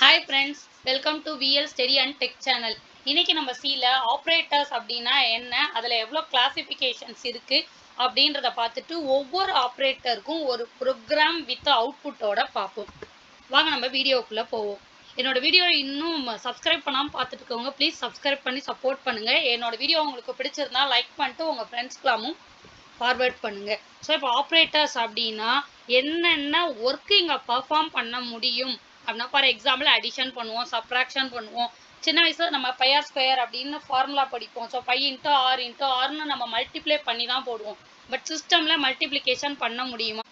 Hi friends, welcome to VL Study and Tech channel. இன்னைக்கு நம்ம Cல operators அப்படினா என்ன, அதுல எவ்வளவு கிளாசிஃபிகேஷன்ஸ் இருக்கு அப்படின்றத பார்த்துட்டு ஒவ்வொரு ஆபரேட்டருக்கும் ஒரு ப்ரோக்ராம் வித் அவுட்புட்டோட பார்ப்போம். வாங்க நம்ம வீடியோக்குள்ள போவோம். என்னோட வீடியோ இன்னும் சப்ஸ்கிரைப் பண்ணாம பார்த்துட்டு இருக்கவங்க ப்ளீஸ் சப்ஸ்கிரைப் பண்ணி சப்போர்ட் பண்ணுங்க. என்னோட வீடியோ உங்களுக்கு பிடிச்சிருந்தா லைக் பண்ணிட்டு உங்க ஃப்ரெண்ட்ஸ்க்குலாம் ஃபார்வர்ட் பண்ணுங்க. ஸோ இப்போ ஆப்ரேட்டர்ஸ் அப்படின்னா என்னென்ன ஒர்க்கு இங்கே பர்ஃபார்ம் பண்ண முடியும் அப்படின்னா, ஃபார் எக்ஸாம்பிள் அடிஷன் பண்ணுவோம், சப்ராக்ஷன் பண்ணுவோம். சின்ன வயசில் நம்ம பை ஆர் ஸ்கொயர் அப்படின்னு ஃபார்முலா படிப்போம். ஸோ பை இன்ட்டு ஆர்னு நம்ம மல்டிப்ளை பண்ணி தான் போடுவோம். பட் சிஸ்டமில் மல்டிப்ளிகேஷன் பண்ண முடியுமா?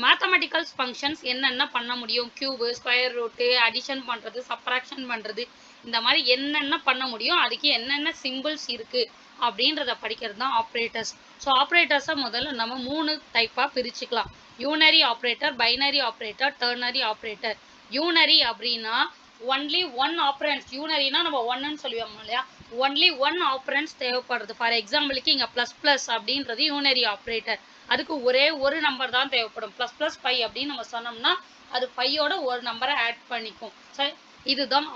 மேத்தமெட்டிக்கல்ஸ் ஃபங்க்ஷன்ஸ் என்னென்ன பண்ண முடியும்? கியூபு, ஸ்கொயர் ரூட்டு, அடிஷன் பண்ணுறது, சப்ராக்ஷன் பண்ணுறது, இந்த மாதிரி என்னென்ன பண்ண முடியும், அதுக்கு என்னென்ன சிம்பிள்ஸ் இருக்குது அப்படின்றத படிக்கிறது தான் ஆப்ரேட்டர்ஸ். ஸோ ஆப்ரேட்டர்ஸை முதல்ல நம்ம 3 டைப்பாக பிரிச்சுக்கலாம். யூனரி operator, binary operator, ternary operator. யூனரி அப்படின்னா ஒன்லி ஒன் ஆப்ரன்ஸ். யூனரினா நம்ம ஒன்னு சொல்லுவோம் இல்லையா, ஒன்லி ஒன் ஆப்ரன்ஸ் தேவைப்படுறது. ஃபார் எக்ஸாம்பிளுக்கு இங்கே ப்ளஸ் ப்ளஸ் அப்படின்றது யூனரி ஆப்ரேட்டர். அதுக்கு ஒரே ஒரு நம்பர் தான் தேவைப்படும். ப்ளஸ் ப்ளஸ் 5 அப்படின்னு நம்ம சொன்னோம்னா அது 5யோட ஒரு நம்பரை ஆட் பண்ணிக்கும். சரி, இதுதான்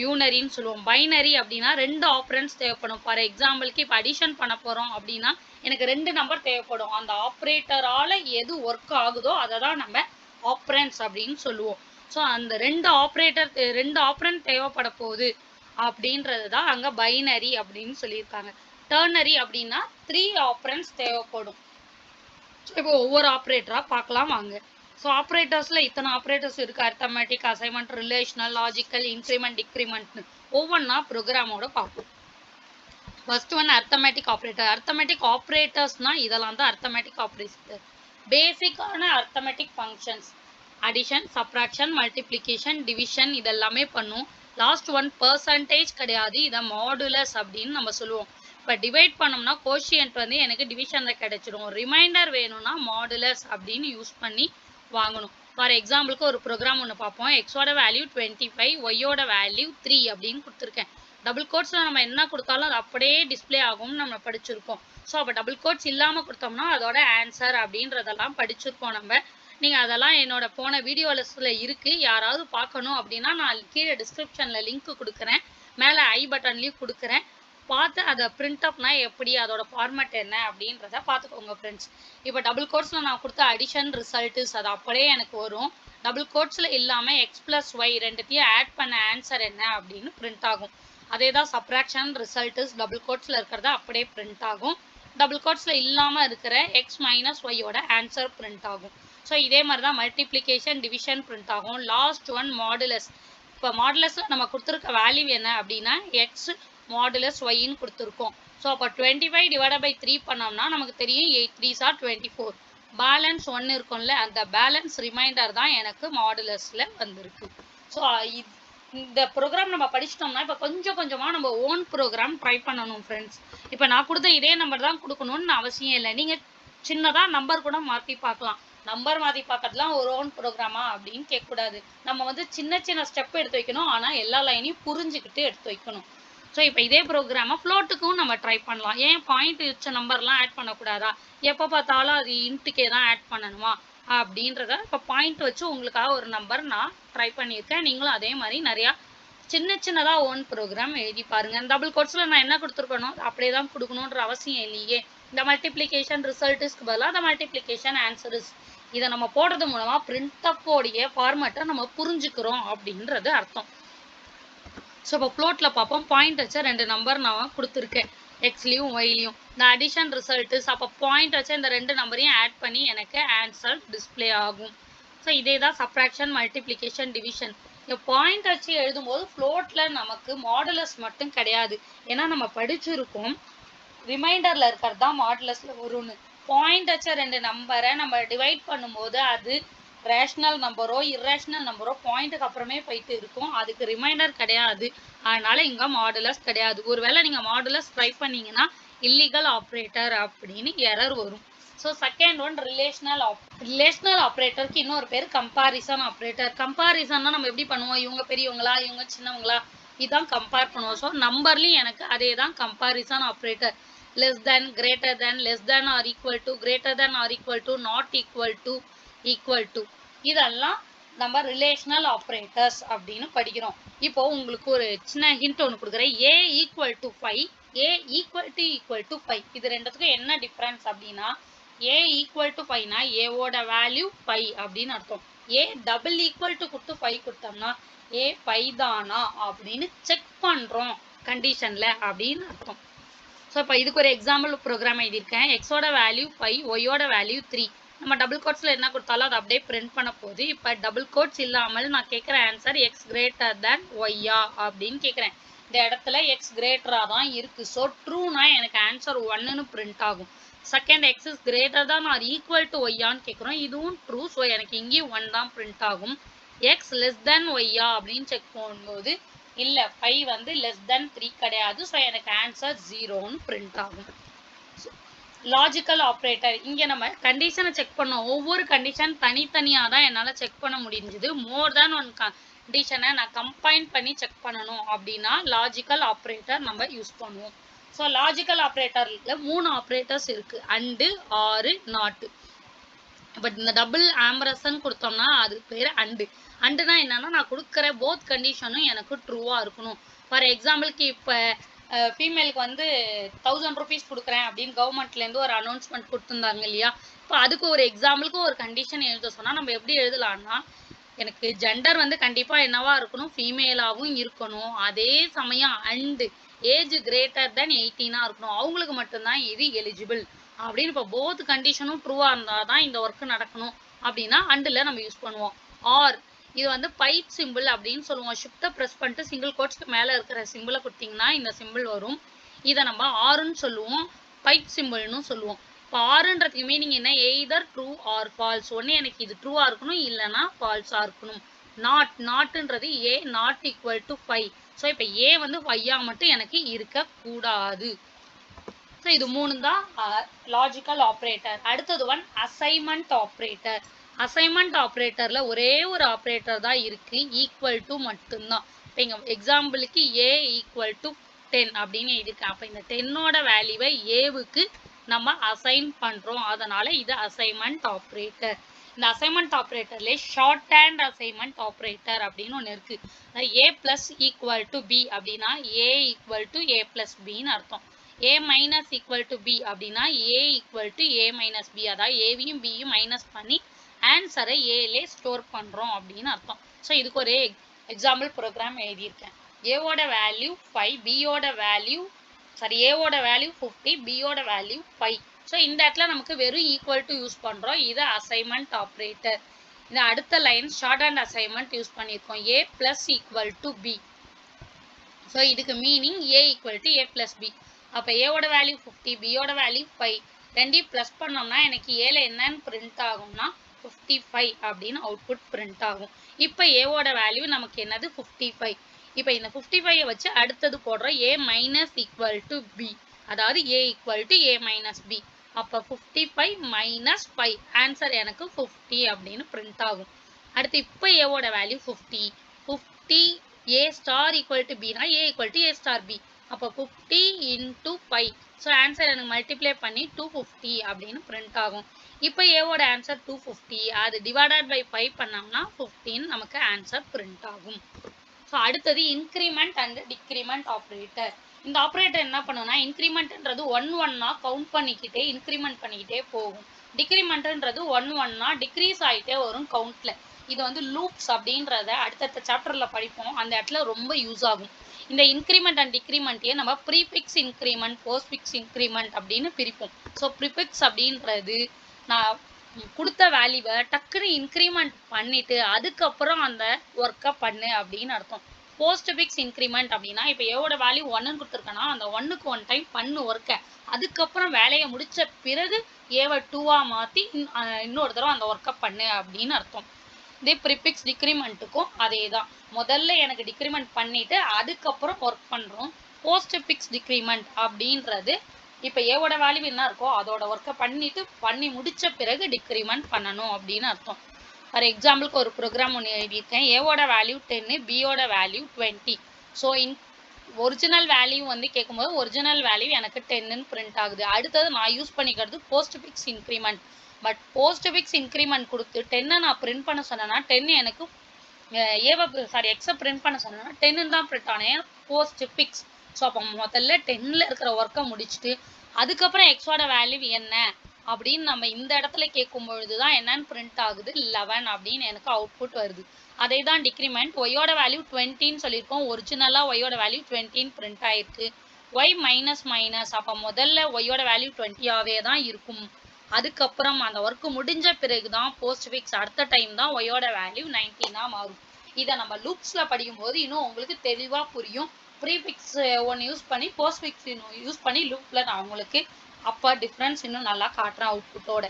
யூனரின்னு சொல்லுவோம். பைனரி அப்படின்னா 2 ஆப்ரன்ஸ் தேவைப்படும். ஃபார் எக்ஸாம்பிளுக்கு இப்போ அடிஷன் பண்ண போகிறோம் அப்படின்னா எனக்கு 2 நம்பர் தேவைப்படும். அந்த ஆப்ரேட்டரால் எது ஒர்க் ஆகுதோ அதை தான் நம்ம ஆப்ரன்ஸ் அப்படின்னு சொல்லுவோம். ஸோ அந்த 2 ஆப்ரன்ட் தேவைப்பட போகுது அப்படின்றது தான் அங்கே பைனரி அப்படின்னு சொல்லியிருக்காங்க. டெர்னரி அப்படின்னா 3 ஆப்ரன்ஸ் தேவைப்படும். இப்போ ஒவ்வொரு ஆப்ரேட்டராக பார்க்கலாம் வாங்க. ஸோ ஆப்ரேட்டர்ஸில் இத்தனை ஆப்ரேட்டர்ஸ் இருக்குது. Arithmetic, assignment, relational, logical, increment, டிக்ரிமெண்ட்னு ஒவ்வொன்றா ப்ரோக்ராமோட பார்ப்போம். First one arithmetic operator. Arithmetic ஆப்ரேட்டர்ஸ்னால் இதெல்லாம் தான் அர்த்தமேட்டிக் ஆப்ரேட்டர். பேசிக்கான arithmetic functions addition, subtraction, multiplication, division இதெல்லாமே பண்ணும். லாஸ்ட் ஒன் பர்சன்டேஜ் கிடையாது, இதை மாடுலஸ் அப்படின்னு நம்ம சொல்லுவோம். இப்போ டிவைட் பண்ணோம்னா கோஷியன்ட் வந்து எனக்கு டிவிஷனில் கிடைச்சிடும். ரிமைண்டர் வேணும்னா மாடுலஸ் அப்படின்னு யூஸ் பண்ணி வாங்கணும். ஃபார் எக்ஸாம்பிளுக்கு ஒரு ப்ரோக்ராம் ஒன்று பார்ப்போம். எக்ஸோட வேல்யூ 25, ஒய்யோட வேல்யூ 3 அப்படின்னு கொடுத்துருக்கேன். டபுள் கோட்ஸில் நம்ம என்ன கொடுத்தாலும் அது அப்படியே டிஸ்பிளே ஆகும்னு நம்ம படிச்சிருக்கோம். ஸோ அப்போ டபுள் கோட்ஸ் இல்லாமல் கொடுத்தோம்னா அதோட ஆன்சர் அப்படின்றதெல்லாம் படிச்சிருக்கோம் நம்ம. நீங்கள் அதெல்லாம் என்னோட போன வீடியோ லிஸ்ட்டில் இருக்குது. யாராவது பார்க்கணும் அப்படின்னா நான் கீழே டிஸ்கிரிப்ஷனில் லிங்க் கொடுக்குறேன், மேலே ஐ பட்டன்லேயும் கொடுக்குறேன். பார்த்து அதை பிரிண்ட் அப்னா எப்படி, அதோட ஃபார்மேட் என்ன அப்படின்றத பார்த்துக்கோங்க ஃப்ரெண்ட்ஸ். இப்போ டபுள் கோட்ஸில் நான் கொடுத்த அடிஷன் ரிசல்ட்ஸ் அது அப்படியே எனக்கு வரும். டபுள் கோட்ஸில் இல்லாமல் எக்ஸ் ப்ளஸ் ஒய் ரெண்டுத்தையும் ஆட் பண்ண ஆன்சர் என்ன அப்படின்னு பிரிண்ட் ஆகும். அதே தான் சப்ராக்ஷன் ரிசல்ட்ஸ் டபுள் கோட்ஸில் இருக்கிறத அப்படியே பிரிண்ட் ஆகும். டபுள் கோட்ஸில் இல்லாமல் இருக்கிற எக்ஸ் மைனஸ் ஒய்யோட ஆன்சர் பிரிண்ட் ஆகும். ஸோ இதே மாதிரி தான் மல்டிப்ளிகேஷன், டிவிஷன் பிரிண்ட் ஆகும். Last one modulus. இப்போ மாடுலஸில் நம்ம கொடுத்துருக்க வேல்யூ என்ன அப்படின்னா எக்ஸ் மாடுலஸ் ஒய்ன்னு கொடுத்துருக்கோம். ஸோ அப்போ 25 டிவைட் பை 3 பண்ணோம்னா நமக்கு தெரியும் 8 3s are 24. பேலன்ஸ் 1 இருக்கும்ல, அந்த பேலன்ஸ் ரிமைண்டர் தான் எனக்கு மாடுலஸில் வந்திருக்கு. ஸோ இந்த ப்ரோக்ராம் நம்ம படிச்சிட்டோம்னா இப்போ கொஞ்சம் கொஞ்சமாக நம்ம ஓன் ப்ரோக்ராம் ட்ரை பண்ணணும் ஃப்ரெண்ட்ஸ். இப்போ நான் கொடுத்த இதே நம்பர் தான் கொடுக்கணும்னு அவசியம் இல்லை. நீங்கள் சின்னதாக நம்பர் கூட மாற்றி பார்க்கலாம். நம்பர் மாற்றி பார்க்கறதுலாம் ஒரு ஓன் ப்ரோக்ராமா அப்படின்னு கேட்கக்கூடாது. நம்ம வந்து சின்ன சின்ன ஸ்டெப் எடுத்து வைக்கணும், ஆனால் எல்லா லைனையும் புரிஞ்சுக்கிட்டு எடுத்து வைக்கணும். ஸோ இப்போ இதே ப்ரோக்ராமை ஃப்ளோட்டுக்கும் நம்ம ட்ரை பண்ணலாம். ஏன் பாயிண்ட் வச்ச நம்பர்லாம் ஆட் பண்ணக்கூடாதா? எப்போ பார்த்தாலும் அது இன்ட்டுக்கே தான் ஆட் பண்ணணுமா அப்படின்றத இப்போ பாயிண்ட் வச்சு உங்களுக்காக ஒரு நம்பர் நான் ட்ரை பண்ணியிருக்கேன். நீங்களும் அதே மாதிரி நிறையா சின்ன சின்னதாக ஓன் ப்ரோக்ராம் எழுதி பாருங்கள். டபுள் கோட்ஸில் நான் என்ன கொடுத்துருக்கணும் அப்படியே தான் கொடுக்கணுன்ற அவசியம் இல்லையே. இந்த மல்டிப்ளிகேஷன் ரிசல்ட்ஸ்க்கு பதிலாக அந்த மல்டிப்ளிகேஷன் ஆன்சர்ஸ் இதை நம்ம போடுறது மூலமாக பிரிண்டப்போடைய ஃபார்மேட்டை நம்ம புரிஞ்சுக்கிறோம் அப்படின்றது அர்த்தம். ஸோ இப்போ ஃப்ளோட்டில் பார்ப்போம். பாயிண்ட் வச்ச 2 நம்பர் நான் கொடுத்துருக்கேன், எக்ஸ்லையும் ஒய்லையும். இந்த அடிஷன் ரிசல்ட்ஸ் அப்போ பாயிண்ட் வச்ச இந்த 2 நம்பரையும் ஆட் பண்ணி எனக்கு ஆன்சர் டிஸ்பிளே ஆகும். ஸோ இதே தான் சப்ராக்ஷன், மல்டிப்ளிகேஷன், டிவிஷன். இந்த பாயிண்ட் வச்சு எழுதும்போது ஃப்ளோட்டில் நமக்கு மாடுலஸ் மட்டும் கிடையாது. ஏன்னா நம்ம படிச்சிருக்கோம் ரிமைண்டரில் இருக்கிறது தான் மாடுலஸில் வரும்னு. பாயிண்ட் வச்ச 2 நம்பரை நம்ம டிவைட் பண்ணும்போது அது ரேஷ்னல் நம்பரோ இர்ரேஷ்னல் நம்பரோ பாயிண்ட்டுக்கு அப்புறமே போயிட்டு இருக்கும். அதுக்கு ரிமைண்டர் கிடையாது, அதனால இங்கே மாடுலஸ் கிடையாது. ஒருவேளை நீங்கள் மாடுலஸ் ட்ரை பண்ணீங்கன்னா இல்லீகல் ஆப்ரேட்டர் அப்படின்னு எரர் வரும். ஸோ செகண்ட் ஒன் ரிலேஷனல் ஆப்ரேட்டருக்கு இன்னொரு பேர் கம்பாரிசன் ஆப்ரேட்டர். கம்பாரிசன்னா நம்ம எப்படி பண்ணுவோம், இவங்க பெரியவங்களா இவங்க சின்னவங்களா இதுதான் கம்பேர் பண்ணுவோம். ஸோ நம்பர்லையும் எனக்கு அதே தான் comparison operator. less than, greater than, less than or equal to, greater than or equal to, not equal to, equal to இதெல்லாம் நம்ம ரிலேஷனல் ஆப்ரேட்டர்ஸ் அப்படின்னு படிக்கிறோம். இப்போ உங்களுக்கு ஒரு சின்ன ஹிண்ட் ஒன்று கொடுக்குறேன். A equal to 5, A equal to 5. இது ரெண்டுத்துக்கும் என்ன டிஃப்ரென்ஸ் அப்படின்னா, ஏ ஈக்குவல் டு 5னா ஏவோட வேல்யூ 5 அப்படின்னு அர்த்தம். ஏ டபுள் ஈக்குவல் டு கொடுத்து 5 கொடுத்தோம்னா ஏ 5 தானா அப்படின்னு செக் பண்ணுறோம் கண்டிஷனில் அப்படின்னு அர்த்தம். ஸோ இப்போ இதுக்கு ஒரு எக்ஸாம்பிள் ப்ரோக்ராம் எழுதியிருக்கேன். எக்ஸோட வேல்யூ 5, ஒய்யோட வேல்யூ 3. நம்ம டபுள் கோட்ஸில் என்ன கொடுத்தாலும் அதை அப்படியே பிரிண்ட் பண்ண போகுது. இப்போ டபுள் கோட்ஸ் இல்லாமல் நான் கேட்குற ஆன்சர் எக்ஸ் கிரேட்டர் தேன் ஒய்யா அப்படின்னு கேட்குறேன். இந்த இடத்துல எக்ஸ் கிரேட்டராக தான் இருக்குது. ஸோ ட்ரூனா எனக்கு ஆன்சர் 1ன்னு பிரிண்ட் ஆகும். Second X is greater than R equal to ஒய்யான்னு கேட்குறோம். இதுவும் ட்ரூ. ஸோ எனக்கு இங்கேயும் 1 தான் பிரிண்ட் ஆகும். எக்ஸ் லெஸ் தேன் ஒய்யா அப்படின்னு செக் பண்ணும்போது இல்லை 5 வந்து லெஸ் தேன் 3 கிடையாது. ஸோ எனக்கு ஆன்சர் 0ன்னு பிரிண்ட் ஆகும். லாஜிக்கல் ஆப்ரேட்டர், இங்கே நம்ம கண்டிஷனை செக் பண்ணோம். ஒவ்வொரு கண்டிஷன் தனித்தனியாக தான் என்னால் செக் பண்ண முடிஞ்சுது. மோர் தேன் ஒன் கண்டிஷனை நான் கம்பைன் பண்ணி செக் பண்ணணும் அப்படின்னா லாஜிக்கல் ஆப்ரேட்டர் நம்ம யூஸ் பண்ணுவோம். ஸோ லாஜிக்கல் ஆப்ரேட்டரில் 3 ஆப்ரேட்டர்ஸ் இருக்குது. அண்டு, ஆறு, நாட்டு. பட் இந்த டபுள் ஆம்பரசன் கொடுத்தோம்னா அது பேர் அண்டு. அண்டுனா என்னன்னா, நான் கொடுக்குற போத் கண்டிஷனும் எனக்கு ட்ரூவாக இருக்கணும். ஃபார் எக்ஸாம்பிளுக்கு இப்போ ஃபீமேலுக்கு வந்து 1000 rupees கொடுக்குறேன் அப்படின்னு கவர்மெண்ட்லேருந்து ஒரு அனௌன்ஸ்மெண்ட் கொடுத்துருந்தாங்க இல்லையா. இப்போ அதுக்கு ஒரு எக்ஸாம்பிளுக்கு ஒரு கண்டிஷன் எழுத சொன்னால் நம்ம எப்படி எழுதலாம்னா, எனக்கு ஜெண்டர் வந்து கண்டிப்பாக என்னவா இருக்கணும், ஃபீமேலாகவும் இருக்கணும். அதே சமயம் அண்டு ஏஜ் கிரேட்டர் தென் 18 இருக்கணும். அவங்களுக்கு மட்டும்தான் இது எலிஜிபிள் அப்படின்னு. இப்போ போத் கண்டிஷனும் ட்ரூவாக இருந்தால் தான் இந்த ஒர்க்கு நடக்கணும் அப்படின்னா அண்டில் நம்ம யூஸ் பண்ணுவோம். ஆர் இது வந்து பைப் சிம்பிள் அப்படின்னு சொல்லுவோம். ஷிஃப்ட்டை ப்ரெஸ் பண்ணிட்டு சிங்கிள் கோட்ஸ்க்கு மேலே இருக்கிற சிம்பிளை கொடுத்தீங்கன்னா இந்த சிம்பிள் வரும். இதை நம்ம ஆறுன்னு சொல்லுவோம், பைப் சிம்பிள்னு சொல்லுவோம். இப்போ ஆறுன்றதுக்கு மீனிங் என்ன, எய்தர் ட்ரூ ஆர் ஃபால்ஸ். ஒன்று எனக்கு இது ட்ரூவாக இருக்கணும், இல்லைனா ஃபால்ஸாக இருக்கணும். நாட்டுன்றது ஏ நாட் ஈக்குவல் டு 5. ஸோ இப்போ ஏ வந்து 5ஆக மட்டும் எனக்கு இருக்கக்கூடாது. ஸோ இது 3 தான் லாஜிக்கல் ஆப்ரேட்டர். அடுத்தது ஒன் அசைன்மெண்ட் ஆப்ரேட்டர். அசைன்மெண்ட் ஆப்ரேட்டரில் ஒரே ஒரு ஆப்ரேட்டர் தான் இருக்குது, ஈக்குவல் டு மட்டும்தான். இப்போ இங்கே எக்ஸாம்பிளுக்கு ஏ ஈக்குவல் டு 10 அப்படின்னு எழுதியிருக்கேன். அப்போ இந்த 10ஓட வேல்யூவை ஏவுக்கு நம்ம அசைன் பண்ணுறோம். அதனால் இது அசைன்மெண்ட் ஆப்ரேட்டர். இந்த அசைன்மெண்ட் ஆப்ரேட்டர்லேயே ஷார்ட் ஹேண்ட் அசைன்மெண்ட் ஆப்ரேட்டர் அப்படின்னு ஒன்று இருக்குது. A plus equal to B அப்படின்னா A equal to A plus பின்னு அர்த்தம். A minus equal to B அப்படின்னா A equal to A minus B. அதாவது ஏவையும் பியும் மைனஸ் பண்ணி ஆன்சரை ஏலே ஸ்டோர் பண்ணுறோம் அப்படின்னு அர்த்தம். ஸோ இதுக்கு ஒரு எக்ஸாம்பிள் ப்ரோக்ராம் எழுதியிருக்கேன். ஏவோட வேல்யூ 5, பியோட வேல்யூ ஏவோட வேல்யூ 50, பியோட வேல்யூ 5. ஸோ இந்த இடத்துல நமக்கு வெறும் ஈக்குவல் டு யூஸ் பண்ணுறோம். இது அசைன்மெண்ட் ஆப்ரேட்டர். இந்த அடுத்த line shorthand assignment use பண்ணியிருக்கோம். A plus equal to B. So இதுக்கு meaning A equal to A plus B. அப்போ ஏவோட வேல்யூ 50, பியோட வேல்யூ 5. ரெண்டையும் ப்ளஸ் பண்ணோம்னா எனக்கு ஏல என்னன்னு பிரிண்ட் ஆகும்னா 55 அப்படின்னு அவுட்புட் பிரிண்ட் ஆகும். இப்போ ஏவோட வேல்யூ நமக்கு என்னது 55. இப்போ இந்த 55 வச்சு அடுத்தது போடுறோம் A minus equal to B. அதாவது A equal to A minus B. அப்போ 55 மைனஸ் 5 ஆன்சர் எனக்கு 50 அப்படின்னு பிரிண்ட் ஆகும். அடுத்து இப்போ ஏவோட value 50 a star equal to பினா a equal to a star b. அப்போ 50 இன்ட்டு 5. ஸோ ஆன்சர் எனக்கு மல்டிப்ளை பண்ணி 250 அப்படின்னு பிரிண்ட் ஆகும். இப்போ ஏவோட ஆன்சர் 250. அது டிவைடட் பை 5 பண்ணோம்னா 15 நமக்கு ஆன்சர் பிரிண்ட் ஆகும். ஸோ அடுத்தது இன்க்ரிமெண்ட் அண்ட் டிக்ரிமெண்ட் ஆப்ரேட்டர். இந்த ஆப்ரேட்டர் என்ன பண்ணுன்னா, இன்க்ரிமெண்ட்ன்றது 1 கவுண்ட் பண்ணிக்கிட்டே இன்க்ரிமெண்ட் பண்ணிக்கிட்டே போகும். டிக்ரிமெண்ட்ன்றது 1 டிக்ரீஸ் ஆகிட்டே வரும் கவுண்ட்டில். இது வந்து லூப்ஸ் அப்படின்றத அடுத்தடுத்த சாப்டரில் படிப்போம். அந்த இடத்துல ரொம்ப யூஸ் ஆகும். இந்த இன்க்ரிமெண்ட் அண்ட் டிக்ரிமெண்ட்டையே நம்ம ப்ரீஃபிக்ஸ் இன்க்ரிமெண்ட், போஸ்ட்ஃபிக்ஸ் இன்க்ரிமெண்ட் அப்படின்னு பிரிப்போம். ஸோ ப்ரீஃபிக்ஸ் அப்படின்றது நான் கொடுத்த வேல்யூவை டக்குன்னு இன்க்ரிமெண்ட் பண்ணிவிட்டு அதுக்கப்புறம் அந்த ஒர்க்கை பண்ணு அப்படின்னு அர்த்தம். போஸ்ட்ஃபிக்ஸ் இன்க்ரிமெண்ட் அப்படின்னா இப்போ ஏவோட வேல்யூ 1ன்னு கொடுத்துருக்கேன்னா அந்த 1க்கு 1 டைம் பண்ணு ஒர்க்கை, அதுக்கப்புறம் வேலையை முடித்த பிறகு ஏவை 2ஆக மாற்றி இன்னொரு தடவை அந்த ஒர்க்கை பண்ணு அப்படின்னு அர்த்தம். இதே ப்ரிஃபிக்ஸ் டிக்ரிமெண்ட்டுக்கும் அதே தான். முதல்ல எனக்கு டிக்ரிமெண்ட் பண்ணிவிட்டு அதுக்கப்புறம் ஒர்க் பண்ணுறோம். போஸ்ட்ஃபிக்ஸ் டிக்ரிமெண்ட் அப்படின்றது இப்போ ஏவோட வேல்யூ என்ன இருக்கோ அதோட ஒர்க்கை பண்ணி முடித்த பிறகு டிக்ரிமெண்ட் பண்ணணும் அப்படின்னு அர்த்தம். ஃபார் எக்ஸாம்பிளுக்கு ஒரு ப்ரோக்ராம் ஒன்று எழுதியிருக்கேன். ஏவோட வேல்யூ 10, பியோட வேல்யூ 20. ஸோ ஒரிஜினல் வேல்யூ வந்து கேட்கும்போது ஒரிஜினல் வேல்யூ எனக்கு 10ன்னு பிரிண்ட் ஆகுது. அடுத்தது நான் யூஸ் பண்ணிக்கிறது postfix increment. But post fix increment கொடுத்து 10 நான் பிரிண்ட் பண்ண சொன்னேன்னா 10 எனக்கு எக்ஸை பிரிண்ட் பண்ண சொன்னேன்னா 10 தான் பிரிண்ட் ஆனேன் போஸ்ட் ஃபிக்ஸ். ஸோ அப்போ முதல்ல 10ல் இருக்கிற ஒர்க்கை முடிச்சுட்டு அதுக்கப்புறம் எக்ஸோட வேல்யூ என்ன அப்படின்னு நம்ம இந்த இடத்துல கேட்கும் பொழுது தான் என்னன்னு பிரிண்ட் ஆகுது 11 அப்படின்னு எனக்கு அவுட்புட் வருது. அதே தான் டிக்ரிமெண்ட். ஒய்யோட வேல்யூ 20ன்னு சொல்லியிருக்கோம். ஒரிஜினலாக ஒய்யோட வேல்யூ 20 பிரிண்ட் ஆயிருக்கு. ஒய் மைனஸ் மைனஸ் அப்போ முதல்ல ஒய்யோட வேல்யூ 20ஆவே தான் இருக்கும். அதுக்கப்புறம் அந்த ஒர்க்கு முடிஞ்ச பிறகு தான் போஸ்ட் ஃபிக்ஸ் அடுத்த டைம் தான் ஒய்யோட வேல்யூ 19 மாறும். இதை நம்ம லூப்ஸில் படிக்கும்போது இன்னும் உங்களுக்கு தெளிவாக புரியும். ப்ரீஃபிக்ஸ் ஒன்று யூஸ் பண்ணி போஸ்ட் ஃபிக்ஸ் யூஸ் பண்ணி லூப்பில் நான் உங்களுக்கு அப்போ டிஃப்ரென்ஸ் இன்னும் நல்லா காட்டுறேன் அவுட்புட்டோட.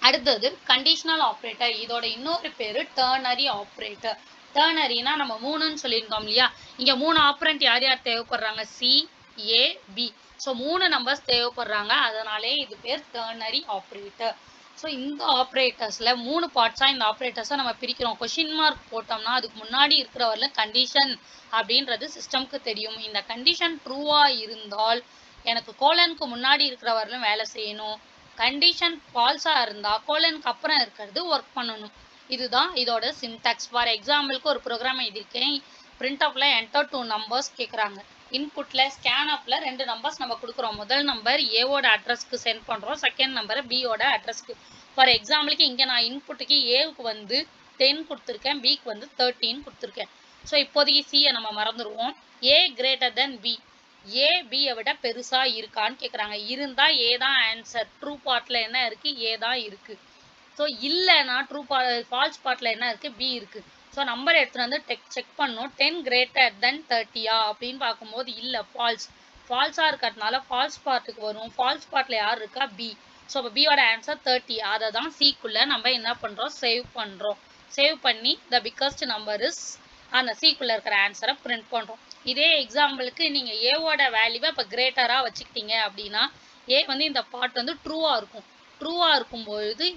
அடுத்தது கண்டிஷனல் ஆப்ரேட்டர். இதோட இன்னொரு பேர் டர்னரி ஆப்ரேட்டர். டர்னரினா நம்ம 3ன்னு சொல்லியிருந்தோம் இல்லையா, இங்கே 3 ஆப்ரண்ட் யார் யார் தேவைப்படுறாங்க, சி, ஏ, பி. ஸோ 3 நம்பர்ஸ் தேவைப்படுறாங்க, அதனாலே இது பேர் டர்னரி ஆப்ரேட்டர். ஸோ இந்த ஆப்ரேட்டர்ஸில் 3 பார்ட்ஸாக இந்த ஆப்ரேட்டர்ஸை நம்ம பிரிக்கிறோம். கொஷின் மார்க் போட்டோம்னா அதுக்கு முன்னாடி இருக்கிறவரில் கண்டிஷன் அப்படின்றது சிஸ்டம்க்கு தெரியும். இந்த கண்டிஷன் ட்ரூவாக இருந்தால் எனக்கு கோலனுக்கு முன்னாடி இருக்கிறவரிலும் வேலை செய்யணும். கண்டிஷன் ஃபால்ஸாக இருந்தால் கோலனுக்கு அப்புறம் இருக்கிறது ஒர்க் பண்ணணும். இதுதான் இதோட சின்டாக்ஸ். ஃபார் எக்ஸாம்பிளுக்கு ஒரு ப்ரோக்ராம் எழுதியிருக்கேன். பிரிண்ட் அப்பில் என்டர் 2 நம்பர்ஸ் கேட்குறாங்க. இன்புட்டில் ஸ்கேன் அப்பில் 2 நம்பர்ஸ் நம்ம கொடுக்குறோம். முதல் நம்பர் ஏவோட அட்ரஸ்க்கு சென்ட் பண்ணுறோம், செகண்ட் நம்பரை பியோட அட்ரஸ்க்கு. ஃபார் எக்ஸாம்பிளுக்கு இங்கே நான் இன்புட்டுக்கு ஏவுக்கு வந்து 10 கொடுத்துருக்கேன், பிக்கு வந்து 13 கொடுத்துருக்கேன். ஸோ இப்போதைக்கு சியை நம்ம மறந்துடுவோம். ஏ கிரேட்டர் தென் பி, ஏ பியை விட பெருசாக இருக்கான்னு கேட்குறாங்க. இருந்தால் ஏ தான் ஆன்சர். ட்ரூ பார்ட்டில் என்ன இருக்குது, ஏ தான் இருக்குது. ஸோ இல்லைன்னா ஃபால்ஸ் பார்ட்டில் என்ன இருக்குது, பி இருக்குது. ஸோ நம்பர் எடுத்துகிட்டு வந்து செக் பண்ணோம். 10 கிரேட்டர் தென் 30 அப்படின்னு பார்க்கும்போது இல்லை, ஃபால்ஸாக இருக்கிறதுனால ஃபால்ஸ் பார்ட்டுக்கு வரும். ஃபால்ஸ் பார்ட்டில் யார் இருக்கா, பி. ஸோ அப்போ பியோட ஆன்சர் 30. அதை தான் சிக்குள்ளே நம்ம என்ன பண்ணுறோம், சேவ் பண்ணுறோம். சேவ் பண்ணி த பிக்கஸ்ட் நம்பர் இஸ் அந்த சிக்குள்ளே இருக்கிற ஆன்சரை பிரிண்ட் பண்ணுறோம். இதே எக்ஸாம்பிளுக்கு நீங்கள் ஏவோட வேல்யூவை இப்போ கிரேட்டராக வச்சுக்கிட்டீங்க அப்படின்னா ஏ வந்து இந்த பார்ட் வந்து ட்ரூவாக இருக்கும். ட்ரூவாக இருக்கும்பொழுது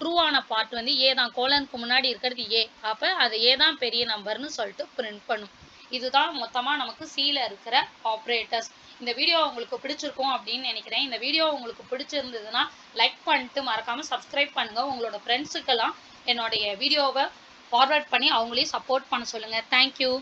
ட்ரூவான பார்ட் வந்து ஏ தான், கோலனுக்கு முன்னாடி இருக்கிறது ஏ. அப்போ அது ஏ தான் பெரிய நம்பர்னு சொல்லிட்டு பிரிண்ட் பண்ணும். இதுதான் மொத்தமாக நமக்கு சியில் இருக்கிற ஆப்ரேட்டர்ஸ். இந்த வீடியோ உங்களுக்கு பிடிச்சிருக்கும் அப்படின்னு நினைக்கிறேன். இந்த வீடியோ உங்களுக்கு பிடிச்சிருந்ததுன்னா லைக் பண்ணிட்டு மறக்காமல் சப்ஸ்கிரைப் பண்ணுங்கள். உங்களோட ஃப்ரெண்ட்ஸுக்கெல்லாம் என்னுடைய வீடியோவை ஃபார்வர்ட் பண்ணி அவங்களையும் சப்போர்ட் பண்ண சொல்லுங்கள். தேங்க்யூ.